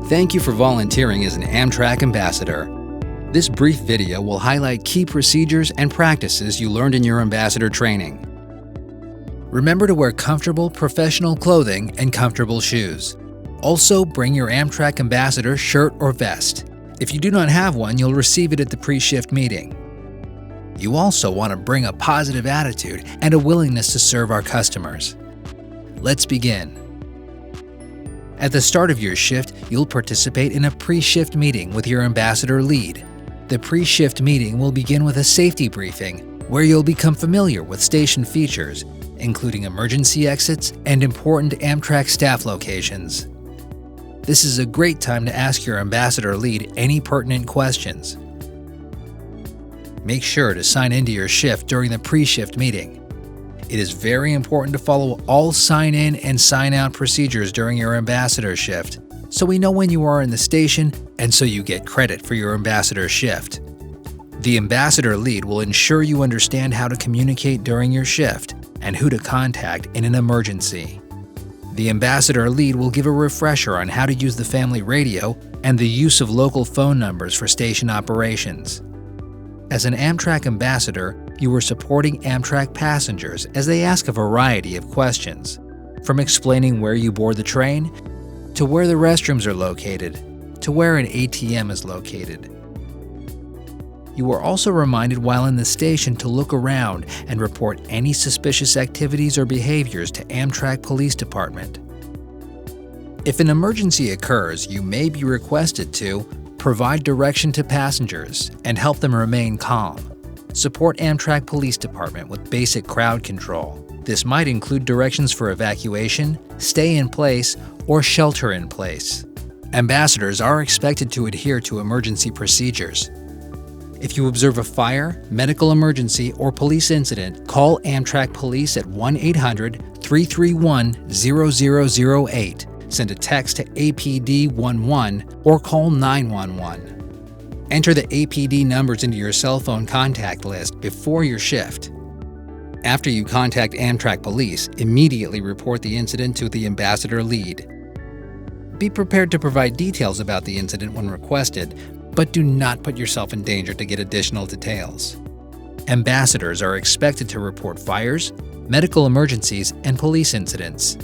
Thank you for volunteering as an Amtrak Ambassador. This brief video will highlight key procedures and practices you learned in your ambassador training. Remember to wear comfortable, professional clothing and comfortable shoes. Also, bring your Amtrak Ambassador shirt or vest. If you do not have one, you'll receive it at the pre-shift meeting. You also want to bring a positive attitude and a willingness to serve our customers. Let's begin. At the start of your shift, you'll participate in a pre-shift meeting with your ambassador lead. The pre-shift meeting will begin with a safety briefing, where you'll become familiar with station features, including emergency exits and important Amtrak staff locations. This is a great time to ask your ambassador lead any pertinent questions. Make sure to sign into your shift during the pre-shift meeting. It is very important to follow all sign-in and sign-out procedures during your ambassador shift, so we know when you are in the station and so you get credit for your ambassador shift. The ambassador lead will ensure you understand how to communicate during your shift and who to contact in an emergency. The ambassador lead will give a refresher on how to use the family radio and the use of local phone numbers for station operations. As an Amtrak ambassador, you are supporting Amtrak passengers as they ask a variety of questions, from explaining where you board the train, to where the restrooms are located, to where an ATM is located. You are also reminded while in the station to look around and report any suspicious activities or behaviors to Amtrak Police Department. If an emergency occurs, you may be requested to provide direction to passengers and help them remain calm. Support Amtrak Police Department with basic crowd control. This might include directions for evacuation, stay in place, or shelter in place. Ambassadors are expected to adhere to emergency procedures. If you observe a fire, medical emergency, or police incident, call Amtrak Police at 1-800-331-0008. Send a text to APD11 or call 911. Enter the APD numbers into your cell phone contact list before your shift. After you contact Amtrak Police, immediately report the incident to the ambassador lead. Be prepared to provide details about the incident when requested, but do not put yourself in danger to get additional details. Ambassadors are expected to report fires, medical emergencies, and police incidents.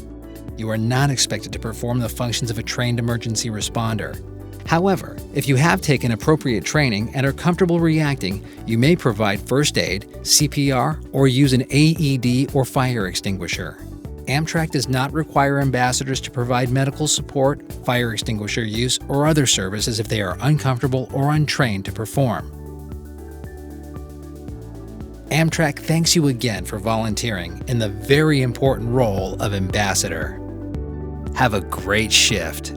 You are not expected to perform the functions of a trained emergency responder. However, if you have taken appropriate training and are comfortable reacting, you may provide first aid, CPR, or use an AED or fire extinguisher. Amtrak does not require ambassadors to provide medical support, fire extinguisher use, or other services if they are uncomfortable or untrained to perform. Amtrak thanks you again for volunteering in the very important role of ambassador. Have a great shift.